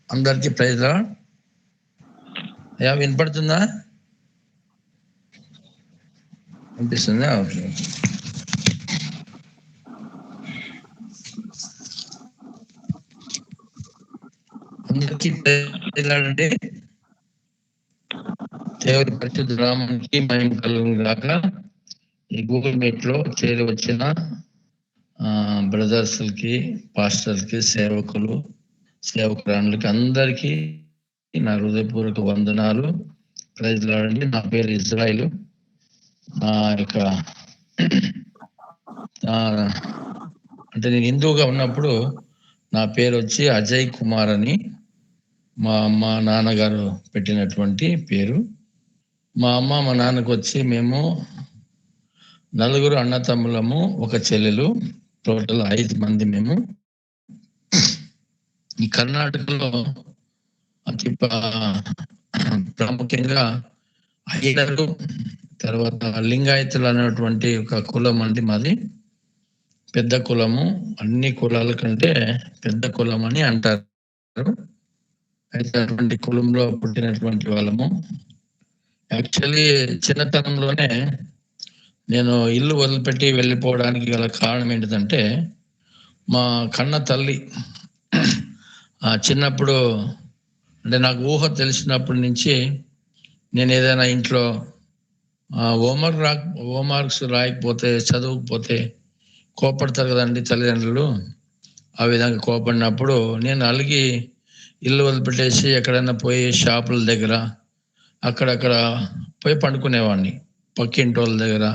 అందరికి praise lord. అయ్యా వినపడుతుందా? వినిపిస్తుందా? ఓకే. అందరికి ప్రైజ్ లార్డ్ అండి. దేవుడి పరిశుద్ధ నామానికి మహిమ కలుగును గాక. ఈ గూగుల్ మీట్ లో చేరి వచ్చిన బ్రదర్స్ కి, పాస్టర్స్ కి, సేవకురాళ్ళకి అందరికీ నా హృదయపూర్వక వందనాలు. ప్రైజ్ లార్డ్ అండి. నా పేరు ఇజ్రాయిల్. నా యొక్క అంటే నేను హిందువుగా ఉన్నప్పుడు నా పేరు వచ్చి అజయ్ కుమార్ అని మా అమ్మ నాన్నగారు పెట్టినటువంటి పేరు. మా అమ్మ మా నాన్నకు వచ్చి మేము 4 అన్నతమ్ములము, ఒక చెల్లెలు, టోటల్ 5 మంది మేము. ఈ కర్ణాటకలో అతి ప్రాముఖ్యంగా అయ్యగారు, తర్వాత లింగాయతులు అనేటువంటి ఒక కులం అండి మాది. పెద్ద కులము, అన్ని కులాల కంటే పెద్ద కులం అని అంటారు. అయితే అటువంటి కులంలో పుట్టినటువంటి వాళ్ళము. యాక్చువల్లీ చిన్నతనంలోనే నేను ఇల్లు వదిలిపెట్టి వెళ్ళిపోవడానికి గల కారణం ఏంటిదంటే, మా కన్న తల్లి చిన్నప్పుడు అంటే నాకు ఊహ తెలిసినప్పటి నుంచి నేను ఏదైనా ఇంట్లో హోంవర్క్స్ రాయకపోతే, చదవకపోతే కోపడతారు కదండి తల్లిదండ్రులు. ఆ విధంగా కోపడినప్పుడు నేను అలిగి ఇల్లు వదిలిపెట్టేసి ఎక్కడైనా పోయి షాపుల దగ్గర అక్కడక్కడ పోయి పండుకునేవాడిని. పక్కింటి వాళ్ళ దగ్గర,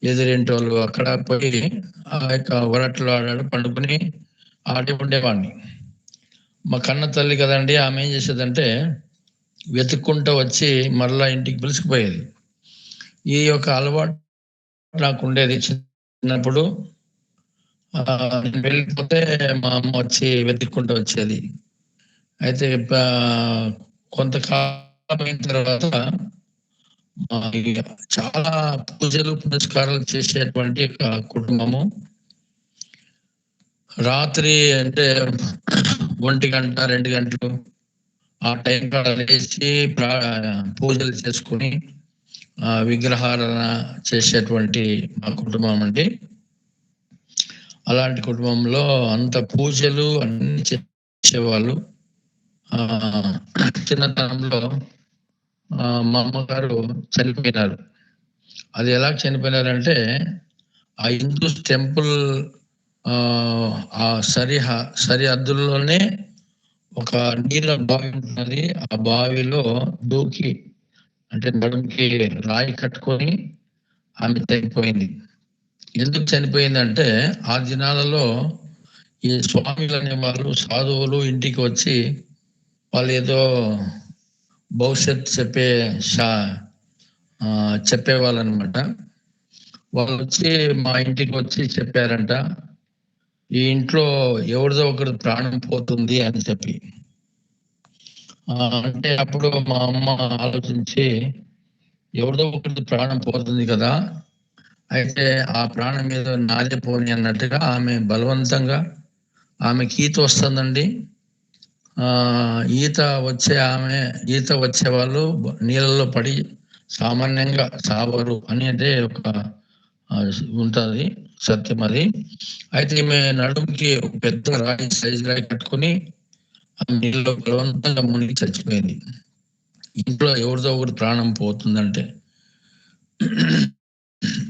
ఎదురింటి వాళ్ళు అక్కడ పోయి ఆ యొక్క వరట్లు ఆడాడు పండుకుని ఆడి ఉండేవాడిని. మా కన్న తల్లి కదండి, ఆమె ఏం చేసేదంటే వెతుక్కుంటూ వచ్చి మరలా ఇంటికి పిలుచుకుపోయేది. ఈ యొక్క అలవాటు నాకు ఉండేది. చిన్నప్పుడు నేను వెళ్ళిపోతే మా అమ్మ వచ్చి వెతుక్కుంటూ వచ్చేది. అయితే కొంతకాలం అయిన తర్వాత చాలా పూజలు పునస్కారాలు చేసేటువంటి కుటుంబము. రాత్రి అంటే 1 గంట 2 గంటలు ఆ టైం కాడ లేచి పూజలు చేసుకుని విగ్రహారాధన చేసేటువంటి మా కుటుంబం అండి. అలాంటి కుటుంబంలో అంత పూజలు అన్ని చేసేవాళ్ళు. చిన్నతనంలో మా అమ్మగారు చనిపోయినారు. అది ఎలా చనిపోయినారంటే, ఆ హిందూ టెంపుల్ ఆ సరిహద్దుల్లోనే ఒక నీళ్ళ బావి ఉంటుంది. ఆ బావిలో దూకి అంటే నడుముకి రాయి కట్టుకొని ఆమె చనిపోయింది. ఎందుకు చనిపోయిందంటే, ఆ దినాలలో ఈ స్వామిలు అనే వాళ్ళు, సాధువులు ఇంటికి వచ్చి వాళ్ళు ఏదో భవిష్యత్ చెప్పేవాళ్ళు అనమాట. వాళ్ళు వచ్చి మా ఇంటికి వచ్చి చెప్పారంట, ఈ ఇంట్లో ఎవరిదో ఒకరు ప్రాణం పోతుంది అని చెప్పి. అంటే అప్పుడు మా అమ్మ ఆలోచించి, ఎవరిదో ఒకటి ప్రాణం పోతుంది కదా, అయితే ఆ ప్రాణం మీద నాదే పోని అన్నట్టుగా ఆమె బలవంతంగా, ఆమెకి ఈత వస్తుందండి. ఈత వచ్చే వాళ్ళు నీళ్ళలో పడి సామాన్యంగా సావరు అనేది ఒక ఉంటుంది, సత్యం అది. అయితే ఈమె నడుముకి ఒక పెద్ద సైజు రాయి కట్టుకుని ఆ నీళ్ళలో బలవంతంగా మునిగి చచ్చిపోయింది. ఇంట్లో ఎవరిదో ఒకటి ప్రాణం పోతుందంటే.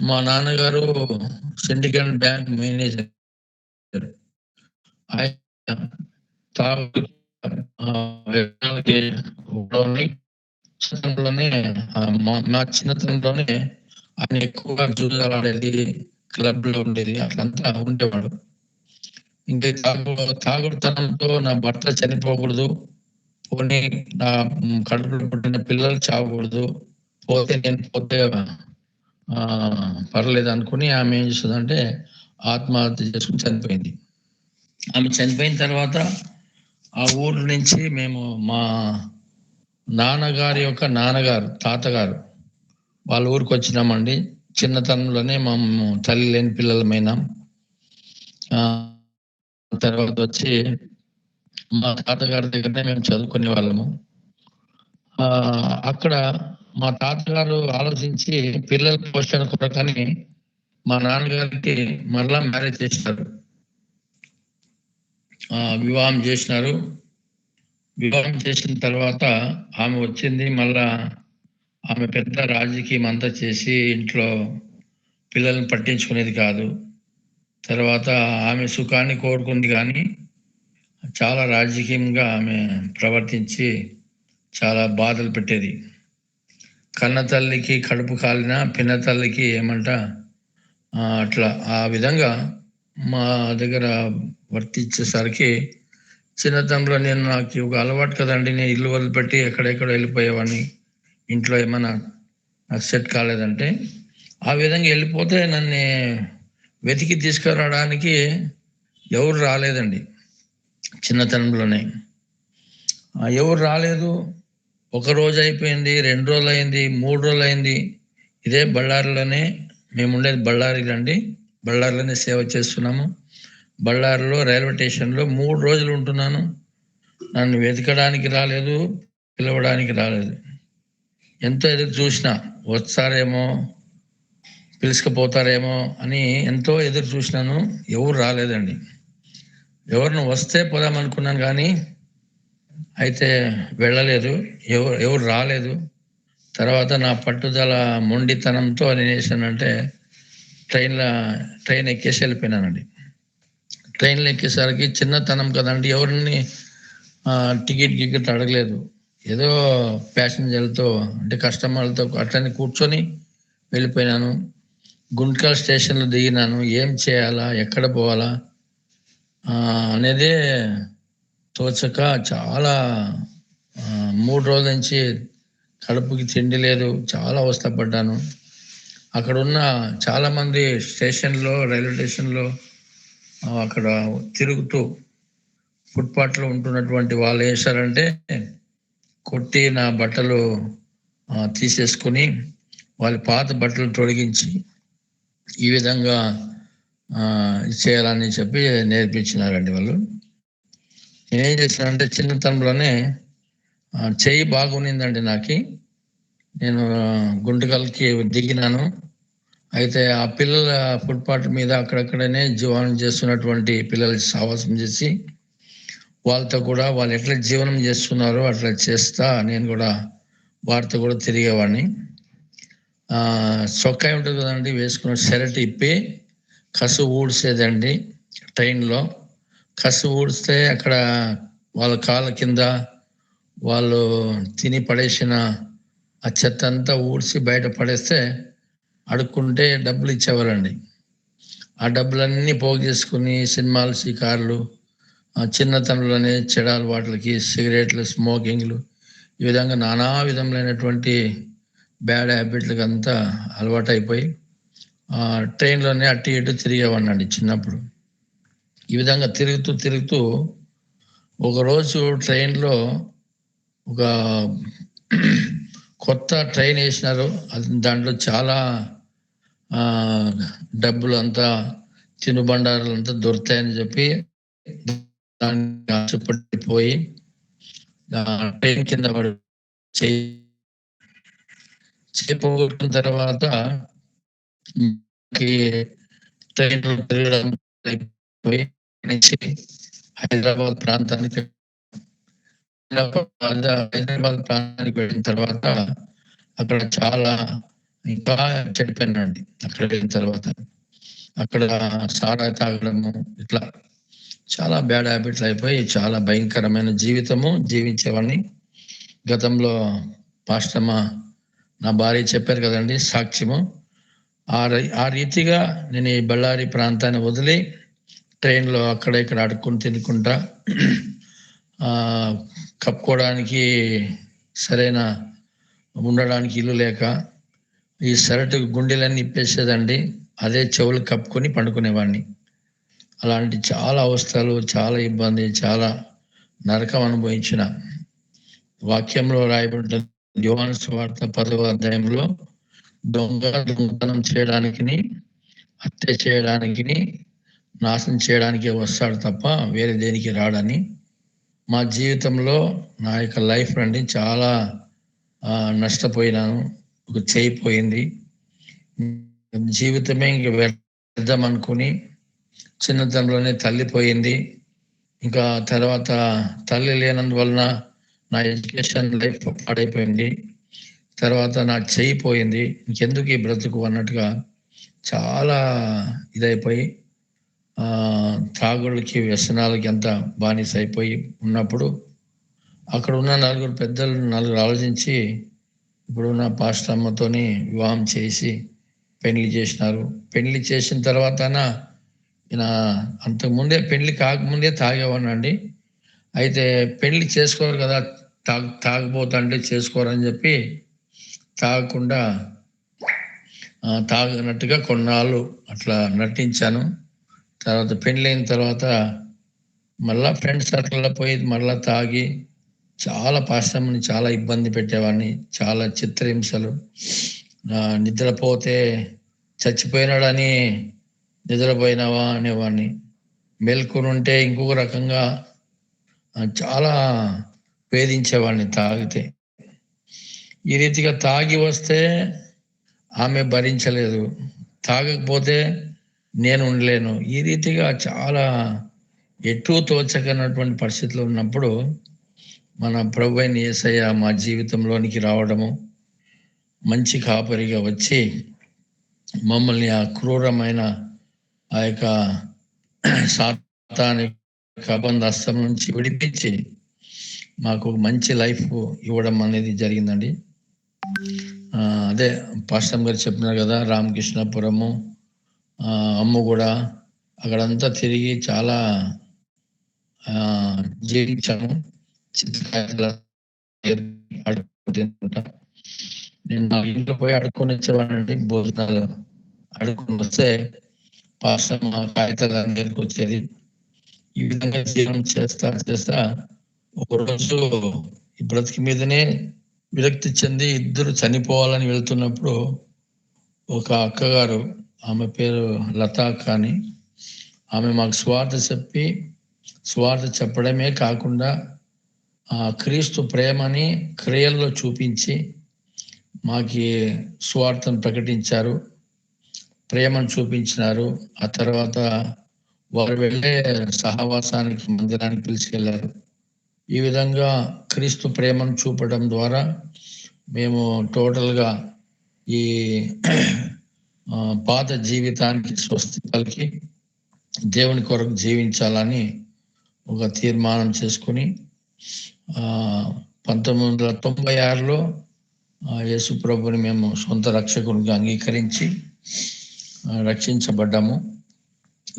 మా నాన్నగారు సిండికేట్ బ్యాంక్ మేనేజర్. ఆయన మా చిన్నతనంలోనే ఆయన ఎక్కువగా జూదాలు ఆడేది, క్లబ్ లో ఉండేది, అట్లంతా ఉండేవాడు. ఇంకా తాగుడుతనంతో నా భర్త చనిపోకూడదు, పోనీ నా కడుపులో పుట్టిన పిల్లలు చావకూడదు, నేను పోతే పర్లేదు అనుకుని ఆమె ఏం చేస్తుందంటే ఆత్మహత్య చేసుకుని చనిపోయింది. ఆమె చనిపోయిన తర్వాత ఆ ఊరు నుంచి మేము మా నాన్నగారి యొక్క తాతగారు వాళ్ళ ఊరికి వచ్చినామండి. చిన్నతనంలోనే మేము తల్లి లేని పిల్లలమైనాం. తర్వాత వచ్చి మా తాతగారి దగ్గరనే మేము చదువుకునే వాళ్ళము. అక్కడ మా తాతగారు ఆలోచించి పిల్లల పోషణ కొరకని మా నాన్నగారికి మరలా మ్యారేజ్ చేసినారు. వివాహం చేసినారు. వివాహం చేసిన తర్వాత ఆమె వచ్చింది. మళ్ళా ఆమె పెద్ద రాజకీయం అంతా చేసి ఇంట్లో పిల్లల్ని పట్టించుకునేది కాదు. తర్వాత ఆమె సుఖాన్ని కోరుకుంది కానీ చాలా రాజకీయంగా ఆమె ప్రవర్తించి చాలా బాధలు పెట్టేది. కన్న తల్లికి కడుపు కాలిన పిన్న తల్లికి ఏమంట అట్లా ఆ విధంగా మా దగ్గర వర్తించేసరికి చిన్నతనంలో నాకు ఒక అలవాటు కదండి. నేను ఇల్లు వదిలిపెట్టి ఎక్కడెక్కడ వెళ్ళిపోయేవాడిని. ఇంట్లో ఏమన్నా నాకు సెట్ కాలేదంటే ఆ విధంగా వెళ్ళిపోతే నన్ను వెతికి తీసుకురావడానికి ఎవరు రాలేదండి. చిన్నతనంలోనే ఎవరు రాలేదు. ఒక రోజు అయిపోయింది, 2 రోజులు అయింది, 3 రోజులు అయింది. ఇదే బళ్ళారిలోనే మేము ఉండేది బళ్ళారిలో బళ్ళారిలోనే సేవ చేస్తున్నాము. బళ్ళారిలో రైల్వే స్టేషన్లో 3 రోజులు ఉంటున్నాను. నన్ను వెతకడానికి రాలేదు, పిలవడానికి రాలేదు. ఎంతో ఎదురు చూసిన, వస్తారేమో పిలుచుకుపోతారేమో అని ఎంతో ఎదురు చూసినాను. ఎవరు రాలేదండి. ఎవరిని వస్తే పోదామనుకున్నాను కానీ అయితే వెళ్ళలేదు. ఎవరు రాలేదు. తర్వాత నా పట్టుదల మొండితనంతో నేను చేశానంటే ట్రైన్ ఎక్కేసి వెళ్ళిపోయినానండి. ట్రైన్లో ఎక్కేసరికి చిన్నతనం కదండి, ఎవరిని టికెట్ అడగలేదు. ఏదో ప్యాసింజర్లతో అంటే కస్టమర్లతో అట్లనే కూర్చొని వెళ్ళిపోయినాను. గుంట్కల్ స్టేషన్లో దిగినాను. ఏం చేయాలా, ఎక్కడ పోవాలా అనేదే తోచక చాలా 3 రోజుల నుంచి కడుపుకి తిండి లేదు. చాలా అవస్థపడ్డాను. అక్కడున్న చాలామంది స్టేషన్లో రైల్వే స్టేషన్లో అక్కడ తిరుగుతూ ఫుట్పాత్లో ఉంటున్నటువంటి వాళ్ళు ఏం చేశారంటే కొట్టి నా బట్టలు తీసేసుకుని వాళ్ళ పాత బట్టలు తొలగించి ఈ విధంగా చేయాలని చెప్పి నేర్పించినారండి వాళ్ళు. నేనేం చేశానంటే చిన్నతనంలోనే చెయ్యి బాగుండిందండి నాకు. నేను గుంటకల్కి దిగినాను. అయితే ఆ పిల్లల ఫుట్పాత్ మీద అక్కడక్కడనే జీవనం చేస్తున్నటువంటి పిల్లలు సావాసం చేసి వాళ్ళతో కూడా వాళ్ళు ఎట్లా జీవనం చేస్తున్నారో అట్లా చేస్తా నేను కూడా వారితో కూడా తిరిగేవాడిని. చొక్కా ఉంటుంది కదండి, వేసుకున్న షర్ట్ ఇప్పి కసు ఊడ్చేదండి. ట్రైన్లో కసు ఊడిస్తే అక్కడ వాళ్ళ కాళ్ళ కింద వాళ్ళు తిని పడేసిన ఆ చెత్త అంతా ఊడ్చి బయట పడేస్తే అడుక్కుంటే డబ్బులు ఇచ్చేవారండి. ఆ డబ్బులన్నీ పోగు చేసుకుని సినిమాలు, షికార్లు, చిన్నతనంలోనే చెడాలు వాటికి సిగరెట్లు, స్మోకింగ్లు, ఈ విధంగా నానా విధములైనటువంటి బ్యాడ్ హ్యాబిట్లకు అంతా అలవాటు అయిపోయి ట్రైన్లోనే అటు ఇటు తిరిగేవాడినండి చిన్నప్పుడు. ఈ విధంగా తిరుగుతూ ఒకరోజు ట్రైన్లో ఒక కొత్త ట్రైన్ వేసినారు. దాంట్లో చాలా డబ్బులు అంతా తినుబండారాలు అంతా దొరుకుతాయని చెప్పి దానికి ఆశపడిపోయి ట్రైన్ కింద పడి పోగొట్టిన తర్వాత ట్రైన్ తిరగడం అయిపోయి హైదరాబాద్ ప్రాంతానికి వెళ్ళిన తర్వాత అక్కడ చాలా ఇంకా చెడిపోయినండి. అక్కడ వెళ్ళిన తర్వాత అక్కడ సారా తాగడము ఇట్లా చాలా బ్యాడ్ హ్యాబిట్లు అయిపోయి చాలా భయంకరమైన జీవితము జీవించేవాడిని. గతంలో పాస్టమ్మ నా భార్య చెప్పారు కదండి సాక్ష్యము. ఆ రీతిగా నేను ఈ బళ్ళారి ప్రాంతాన్ని వదిలి ట్రైన్లో అక్కడ ఇక్కడ అడుక్కొని తినుకుంటా కప్పుకోవడానికి సరైన ఉండడానికి ఇల్లు లేక ఈ షర్టు గుండెలన్నీ ఇప్పేసేదండి. అదే చెవులు కప్పుకొని పండుకునేవాడిని. అలాంటి చాలా అవస్థలు, చాలా ఇబ్బంది, చాలా నరకం అనుభవించిన. వాక్యంలో రాయబడిన యోహాను సువార్త 10వ అధ్యాయంలో దొంగతనం చేయడానికి, హత్య చేయడానికి, నాశనం చేయడానికి వస్తాడు తప్ప వేరే దేనికి రాడని మా జీవితంలో నా యొక్క లైఫ్ అండి చాలా నష్టపోయినాను. ఒక చేయి పోయింది. జీవితమే ఇంక వ్యర్థం అనుకుని చిన్నతనంలోనే తల్లి పోయింది. ఇంకా తర్వాత తల్లి లేనందువలన నా ఎడ్యుకేషన్ లైఫ్ పాడైపోయింది. తర్వాత నా చెయ్యి పోయింది. ఇంకెందుకు ఈ బ్రతుకు అన్నట్టుగా చాలా ఇదైపోయి తాగుళ్ళకి, వ్యసనాలకి ఎంత బానిస అయిపోయి ఉన్నప్పుడు అక్కడ ఉన్న నలుగురు ఆలోచించి ఇప్పుడున్న పాస్టర్ అమ్మతోని వివాహం చేసి పెళ్లి చేసినారు. పెళ్లి చేసిన తర్వాత ఈయన అంతకుముందే పెళ్లి కాకముందే తాగేవాడినండి. అయితే పెళ్లి చేసుకోరు కదా, తాగబోతంటే చేసుకోరని చెప్పి తాగకుండా తాగినట్టుగా కొన్నాళ్ళు అట్లా నటించాను. తర్వాత పెళ్ళైన తర్వాత మళ్ళా ఫ్రెండ్ సర్కిల్లో పోయి మళ్ళా తాగి చాలా పాశ్రమని చాలా ఇబ్బంది పెట్టేవాడిని. చాలా చిత్రహింసలు. నిద్రపోతే చచ్చిపోయినాడని నిద్రపోయినావా అనేవాడిని. మెలకునుంటే ఇంకొక రకంగా చాలా వేధించేవాడిని తాగితే. ఈ రీతిగా తాగి వస్తే ఆమె భరించలేదు, తాగకపోతే నేను ఉండలేను. ఈ రీతిగా చాలా ఎటూ తోచకనటువంటి పరిస్థితులు ఉన్నప్పుడు మన ప్రభువైన యేసయ్య మా జీవితంలోనికి రావడము, మంచి కాపరిగా వచ్చి మమ్మల్ని ఆ క్రూరమైన ఆ యొక్క సాతాని కబంధ హస్తం నుంచి విడిపించి మాకు మంచి లైఫ్ ఇవ్వడం అనేది జరిగిందండి. అదే పాస్టర్ గారు చెప్పినారు కదా, రామకృష్ణపురము, అమ్ము కూడా అక్కడంతా తిరిగి చాలా జీవించాము. నేను నా ఇంట్లో పోయి అడుక్కొని వచ్చేవాడినండి. భోజనాలు అడుక్కొని వస్తే పాస్టర్ మా కాగితాల దగ్గరికి వచ్చేది. ఈ విధంగా జీవనం చేస్తా ఒకరోజు ఈ బ్రతికి మీదనే విరక్తి చెంది ఇద్దరు చనిపోవాలని వెళ్తున్నప్పుడు ఒక అక్కగారు, ఆమె పేరు లతా అని, ఆమె మాకు స్వార్థ చెప్పడమే కాకుండా క్రీస్తు ప్రేమని క్రియల్లో చూపించి మాకి స్వార్థను ప్రకటించారు, ప్రేమను చూపించినారు. ఆ తర్వాత వారు వెళ్ళే సహవాసానికి, మందిరానికి పిలిచికెళ్ళారు. ఈ విధంగా క్రీస్తు ప్రేమను చూపడం ద్వారా మేము టోటల్గా ఈ పాత జీవితానికి స్వస్తి పలికి దేవుని కొరకు జీవించాలని ఒక తీర్మానం చేసుకుని 1996లో యేసు ప్రభుని మేము సొంత రక్షకునిగా అంగీకరించి రక్షించబడ్డాము.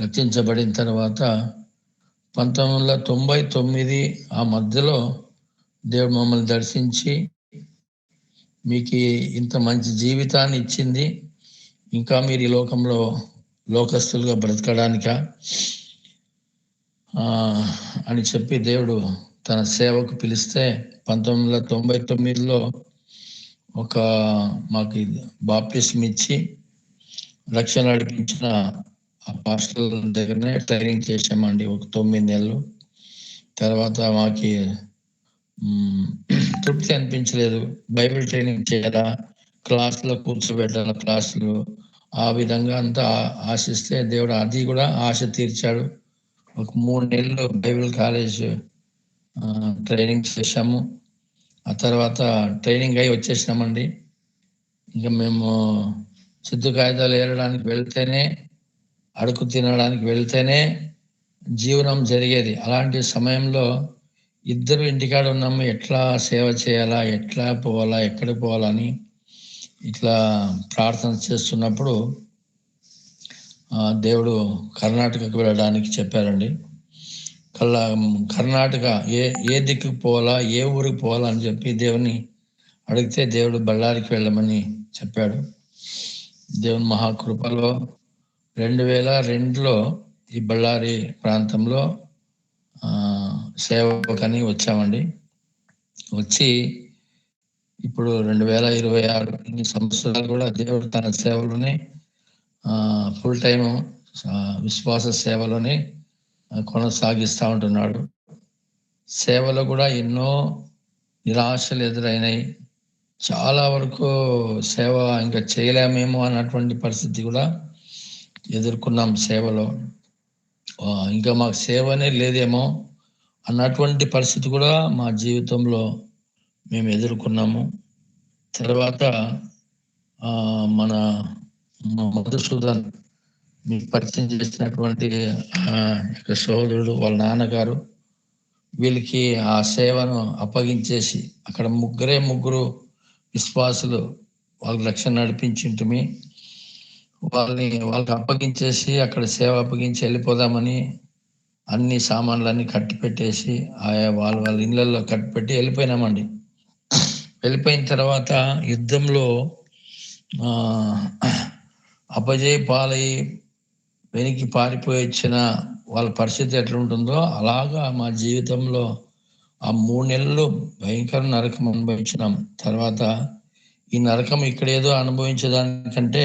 రక్షించబడిన తర్వాత 1999 ఆ మధ్యలో దేవుడు మమ్మల్ని దర్శించి, మీకు ఇంత మంచి జీవితాన్ని ఇచ్చింది, ఇంకా మీరు ఈ లోకంలో లోకస్తులుగా బ్రతకడానిక అని చెప్పి దేవుడు తన సేవకు పిలిస్తే 1999లో మాకు బాప్టిజం ఇచ్చి రక్షణ నడిపించిన ఆ పాస్టర్ దగ్గరనే ట్రైనింగ్ చేసామండి ఒక 9 నెలలు. తర్వాత మాకి తృప్తి అనిపించలేదు. బైబిల్ ట్రైనింగ్ చేయాలా, క్లాసులో కూర్చోబెట్టాల, క్లాసులు ఆ విధంగా అంతా ఆశిస్తే దేవుడు అది కూడా ఆశ తీర్చాడు. ఒక 3 నెలలు బైబిల్ కాలేజ్ ట్రైనింగ్ చేశాము. ఆ తర్వాత ట్రైనింగ్ అయి వచ్చేసినామండి. ఇంకా మేము చిత్తు కాగితాలు ఏరడానికి వెళ్తేనే, అడుగు తినడానికి వెళ్తేనే జీవనం జరిగేది. అలాంటి సమయంలో ఇద్దరు ఇంటికాడ ఉన్నాము, ఎట్లా సేవ చేయాలా, ఎట్లా పోవాలా, ఎక్కడ పోవాలని ఇట్లా ప్రార్థన చేస్తున్నప్పుడు దేవుడు కర్ణాటకకు వెళ్ళడానికి చెప్పారండి. కర్ణాటక ఏ దిక్కుకు పోవాలా, ఏ ఊరికి పోవాలా అని చెప్పి దేవుని అడిగితే దేవుడు బళ్ళారికి వెళ్ళమని చెప్పాడు. దేవుని మహాకృపలో 2002లో ఈ బళ్ళారి ప్రాంతంలో సేవకని వచ్చామండి. వచ్చి ఇప్పుడు 2026 ఇన్ని సంవత్సరాలు కూడా దేవుడు తన సేవలోనే ఫుల్ టైం విశ్వాస సేవలోనే కొనసాగిస్తూ ఉంటున్నాడు. సేవలో కూడా ఎన్నో నిరాశలు ఎదురైనాయి. చాలా వరకు సేవ ఇంకా చేయలేమేమో అన్నటువంటి పరిస్థితి కూడా ఎదుర్కొన్నాం సేవలో. ఇంకా మాకు సేవనే లేదేమో అన్నటువంటి పరిస్థితి కూడా మా జీవితంలో మేము ఎదుర్కొన్నాము. తర్వాత మన మధుసూదన్ మీకు పరిచయం చేసినటువంటి సోదరుడు వాళ్ళ నాన్నగారు వీళ్ళకి ఆ సేవను అప్పగించేసి అక్కడ ముగ్గురు విశ్వాసులు వాళ్ళకి రక్షణ నడిపించుంటుమి. వాళ్ళకి అప్పగించేసి అక్కడ సేవ అప్పగించి వెళ్ళిపోదామని అన్ని సామాన్లన్నీ కట్టి పెట్టేసి వాళ్ళ ఇళ్ళల్లో కట్టిపెట్టి వెళ్ళిపోయినామండి. వెళ్ళిపోయిన తర్వాత యుద్ధంలో అపజయ పాలై వెనక్కి పారిపోయి వచ్చిన వాళ్ళ పరిస్థితి ఎట్లుంటుందో అలాగా మా జీవితంలో ఆ 3 నెలలు భయంకర నరకం అనుభవించినాం. తర్వాత ఈ నరకం ఇక్కడేదో అనుభవించేదానికంటే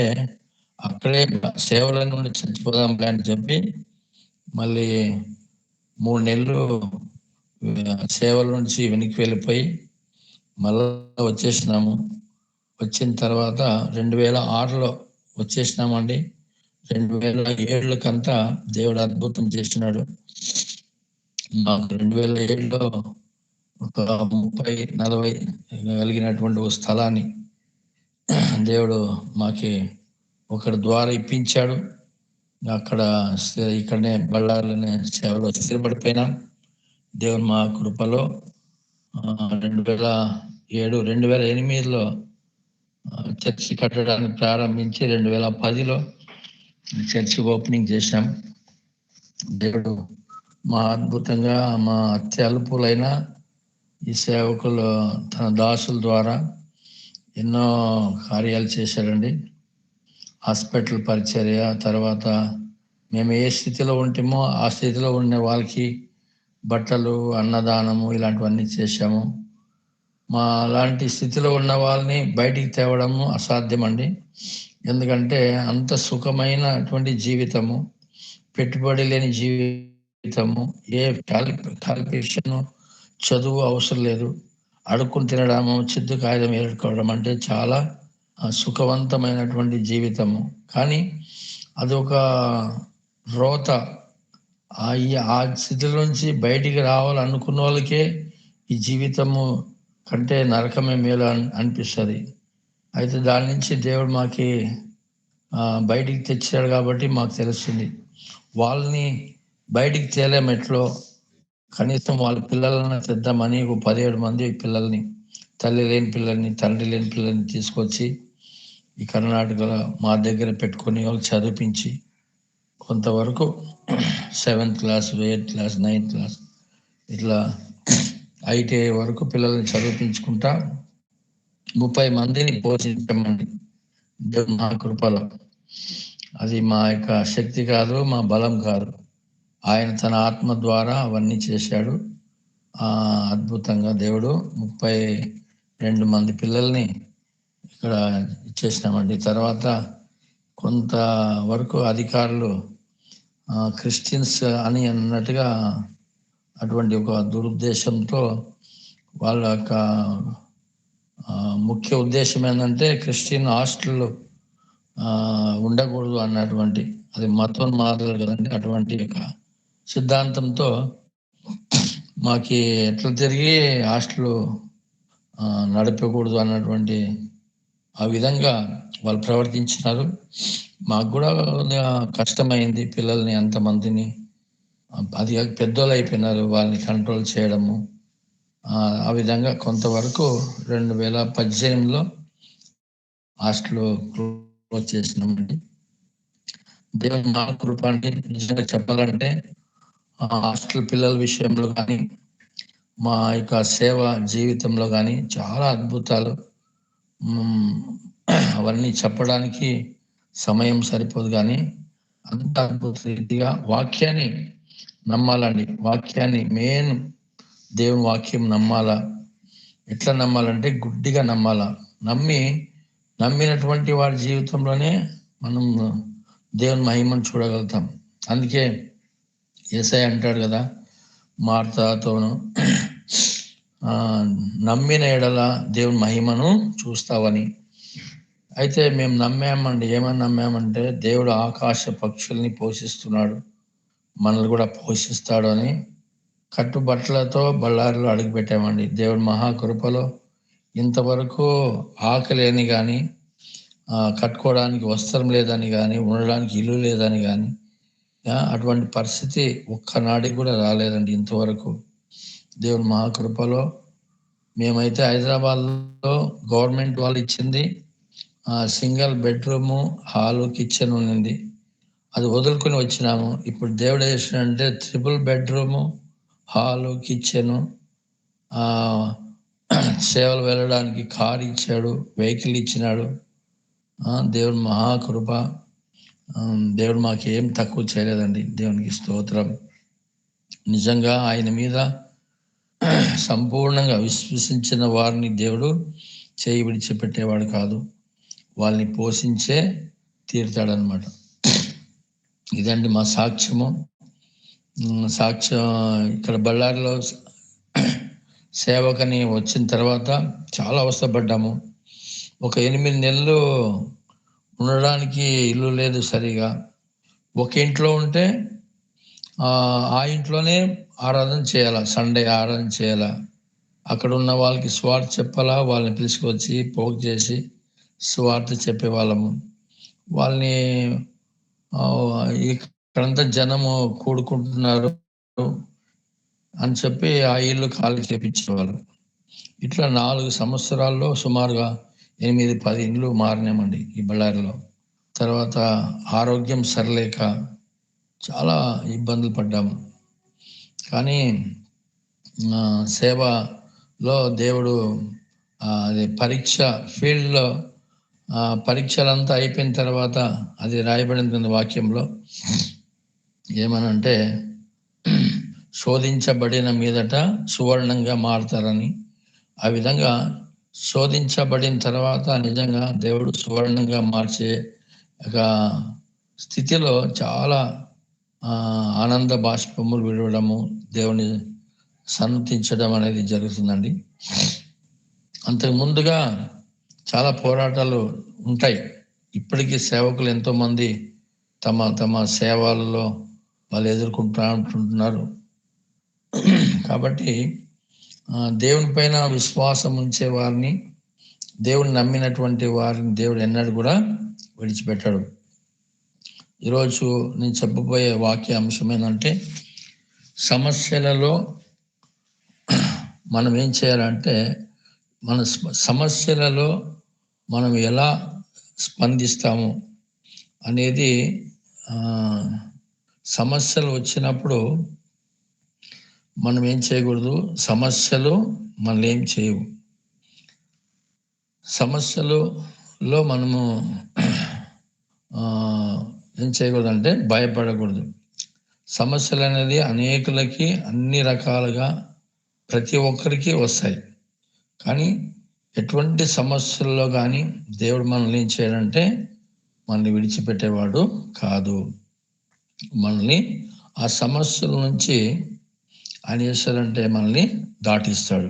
అక్కడే సేవల నుండి చచ్చిపోదాం అని చెప్పి మళ్ళీ 3 నెలలు సేవల నుంచి వెనక్కి వెళ్ళిపోయి మళ్ళా వచ్చేసినాము. వచ్చిన తర్వాత 2006లో వచ్చేసినామండి. 2007కంతా దేవుడు అద్భుతం చేసినాడు. మాకు 2007లో ఒక 30-40 కలిగినటువంటి ఒక స్థలాన్ని దేవుడు మాకి ఒకరి ద్వారా ఇప్పించాడు. అక్కడ ఇక్కడనే బళ్ళారులోనే సేవలో స్థిరపడిపోయినాం. దేవుడు మా కృపలో 2008లో చర్చి కట్టడానికి ప్రారంభించి 2010లో చర్చి ఓపెనింగ్ చేశాం. దేవుడు మా అద్భుతంగా మా అత్యల్పులైన ఈ సేవకులు తన దాసుల ద్వారా ఎన్నో కార్యాలు చేశారండి. హాస్పిటల్ పరిచర్య, తర్వాత మేము ఏ స్థితిలో ఉంటామో ఆ స్థితిలో ఉండే వాళ్ళకి బట్టలు, అన్నదానము ఇలాంటివన్నీ చేశాము. మా అలాంటి స్థితిలో ఉన్న వాళ్ళని బయటికి తేవడము అసాధ్యమండి. ఎందుకంటే అంత సుఖమైనటువంటి జీవితము, పెట్టుబడి లేని జీవితము, ఏ క్వాలిఫికేషన్ చదువు అవసరం లేదు, అడుక్కుని తినడము, చిద్దు కాగితం ఏరుకోవడం అంటే చాలా సుఖవంతమైనటువంటి జీవితము. కానీ అదొక రోత. ఆ స్థితిలో నుంచి బయటికి రావాలనుకున్న వాళ్ళకే ఈ జీవితము కంటే నరకమే మేలు అనిపిస్తుంది. అయితే దాని నుంచి దేవుడు మాకి బయటికి తెచ్చాడు కాబట్టి మాకు తెలుస్తుంది. వాళ్ళని బయటికి తేలేమెట్లో కనీసం వాళ్ళ పిల్లలను తెద్దామని 17 మంది పిల్లల్ని, తల్లి లేని పిల్లల్ని, తండ్రి లేని పిల్లల్ని తీసుకొచ్చి ఈ కర్ణాటకలో మా దగ్గర పెట్టుకొని వాళ్ళు చదివించి కొంతవరకు 7th class, 8th class, 9th class ఇట్లా ITI వరకు పిల్లల్ని చదివించుకుంటా 30 మందిని పోషించమండి దేవుడు మా కృపలో. అది మా యొక్క శక్తి కాదు, మా బలం కాదు. ఆయన తన ఆత్మ ద్వారా అవన్నీ చేశాడు. అద్భుతంగా దేవుడు 32 మంది పిల్లల్ని ఇక్కడ ఇచ్చేసినామండి. తర్వాత కొంతవరకు అధికారులు క్రిస్టియన్స్ అని అన్నట్టుగా అటువంటి ఒక దురుద్దేశంతో వాళ్ళ యొక్క ముఖ్య ఉద్దేశం ఏంటంటే క్రిస్టియన్ హాస్టల్లో ఉండకూడదు అన్నటువంటి, అది మతోన్మాదులు కదండి. అటువంటి యొక్క సిద్ధాంతంతో మాకి ఎట్లా తిరిగి హాస్టల్ నడపకూడదు అన్నటువంటి ఆ విధంగా వాళ్ళు ప్రవర్తించినారు. మాకు కూడా కష్టమైంది పిల్లల్ని అంతమందిని, అది పెద్దోళ్ళు అయిపోయినారు, వాళ్ళని కంట్రోల్ చేయడము. ఆ విధంగా కొంతవరకు 2018లో హాస్టల్ క్లోజ్ చేసినామండి. దేవుని మా కృప అంటే నిజంగా చెప్పాలంటే హాస్టల్ పిల్లల విషయంలో కానీ మా యొక్క సేవ జీవితంలో కానీ చాలా అద్భుతాలు. అవన్నీ చెప్పడానికి సమయం సరిపోదు, కానీ అంత అద్భుత రీతిగా వాక్యాన్ని నమ్మాలండి. వాక్యాన్ని మెయిన్ దేవుని వాక్యం నమ్మాలా. ఎట్లా నమ్మాలంటే గుడ్డిగా నమ్మాలా. నమ్మినటువంటి వాడి జీవితంలోనే మనం దేవుని మహిమను చూడగలుగుతాం. అందుకే యేసయ్య అంటాడు కదా, మార్తాతోను నమ్మిన ఎడల దేవుని మహిమను చూస్తావని. అయితే మేము నమ్మామండి. ఏమని నమ్మామంటే దేవుడు ఆకాశ పక్షుల్ని పోషిస్తున్నాడు, మనల్ని కూడా పోషిస్తాడు అని కట్టుబట్టలతో బళ్ళారిలో అడుగుపెట్టామండి. దేవుడి మహాకృపలో ఇంతవరకు ఆకలేని కానీ, కట్టుకోవడానికి వస్త్రం లేదని కానీ, ఉండడానికి ఇల్లు లేదని కానీ, అటువంటి పరిస్థితి ఒక్కనాడికి కూడా రాలేదండి ఇంతవరకు. దేవుని మహాకృపలో మేమైతే హైదరాబాద్లో గవర్నమెంట్ వాళ్ళు ఇచ్చింది సింగిల్ బెడ్రూము, హాలు, కిచెన్ ఉన్నింది. అది వదులుకొని వచ్చినాము. ఇప్పుడు దేవుడు చేసినంటే 3 బెడ్రూము, హాలు, కిచెను, సేవలు వెళ్ళడానికి కారు ఇచ్చాడు, వెహికల్ ఇచ్చినాడు. దేవుని మహాకృప. దేవుడు మాకు ఏం తక్కువ చేయలేదండి. దేవునికి స్తోత్రం. నిజంగా ఆయన మీద సంపూర్ణంగా విశ్వసించిన వారిని దేవుడు చేయి విడిచిపెట్టేవాడు కాదు, వాళ్ళని పోషించే తీరుతాడనమాట. ఇదండి మా సాక్ష్యము. సాక్ష్యం ఇక్కడ బళ్ళారిలో సేవకని వచ్చిన తర్వాత చాలా అవస్థపడ్డాము. ఒక 8 నెలలు ఉండడానికి ఇల్లు లేదు సరిగా. ఒక ఇంట్లో ఉంటే ఆ ఇంట్లోనే ఆరాధన చేయాలా, సండే ఆరాధన చేయాలా. అక్కడ ఉన్న వాళ్ళకి స్వార్థ చెప్పాలా, వాళ్ళని పిలుచుకొచ్చి పోగు చేసి స్వార్థ చెప్పేవాళ్ళము. వాళ్ళని ఇక్కడంతా జనము కూడుకుంటున్నారు అని చెప్పి ఆ ఇల్లు ఖాళీ చేపించేవాళ్ళు. ఇట్లా 4 సంవత్సరాల్లో సుమారుగా 8-10 ఇండ్లు మారినామండి ఈ బళ్ళారిలో. తర్వాత ఆరోగ్యం సరిలేక చాలా ఇబ్బందులు పడ్డాము. కానీ సేవలో దేవుడు అది పరీక్ష ఫీల్డ్లో పరీక్షలంతా అయిపోయిన తర్వాత అది రాయబడింది వాక్యంలో. ఏమనంటే శోధించబడిన మీదట సువర్ణంగా మారుతారని. ఆ విధంగా శోధించబడిన తర్వాత నిజంగా దేవుడు సువర్ణంగా మార్చే ఒక స్థితిలో చాలా ఆనంద బాష్పములు విడవడము, దేవుని సన్నతించడం అనేది జరుగుతుందండి. అంతకు ముందుగా చాలా పోరాటాలు ఉంటాయి. ఇప్పటికీ సేవకులు ఎంతోమంది తమ తమ సేవలలో వాళ్ళు ఎదుర్కొంటున్నారు. కాబట్టి దేవుని పైన విశ్వాసం ఉంచే వారిని, దేవుని నమ్మినటువంటి వారిని దేవుడు ఎన్నడూ కూడా విడిచిపెట్టాడు. ఈరోజు నేను చెప్పబోయే వాక్య అంశం ఏంటంటే, సమస్యలలో మనం ఏం చేయాలంటే, మన సమస్యలలో మనం ఎలా స్పందిస్తాము అనేది. సమస్యలు వచ్చినప్పుడు మనం ఏం చేయకూడదు, సమస్యలు మనల్ని ఏం చేయవు. సమస్యలలో మనము ఏం చేయకూడదు అంటే భయపడకూడదు. సమస్యలు అనేది అనేకులకి అన్ని రకాలుగా ప్రతి ఒక్కరికి వస్తాయి. కానీ ఎటువంటి సమస్యల్లో కానీ దేవుడు మనల్ని ఏం చేయాలంటే మనల్ని విడిచిపెట్టేవాడు కాదు. మనల్ని ఆ సమస్యల నుంచి ఆయన చేస్తాడంటే మనల్ని దాటిస్తాడు.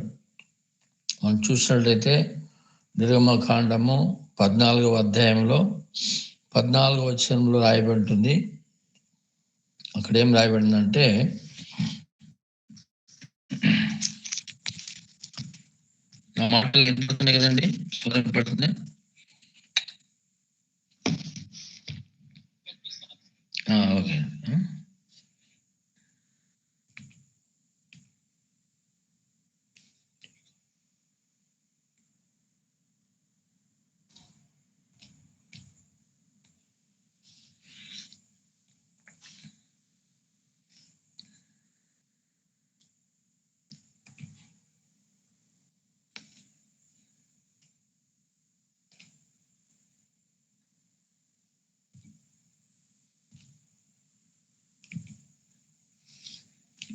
మనం చూసినట్లయితే నిర్గమకాండము 14వ అధ్యాయంలో 14వ వచనంలో రాయబడి ఉంటుంది. అక్కడ ఏం రాయబడిందంటే, నా మాటలు వినపడుతున్నాయి కదండి, వినపడుతుంది. ఓకే.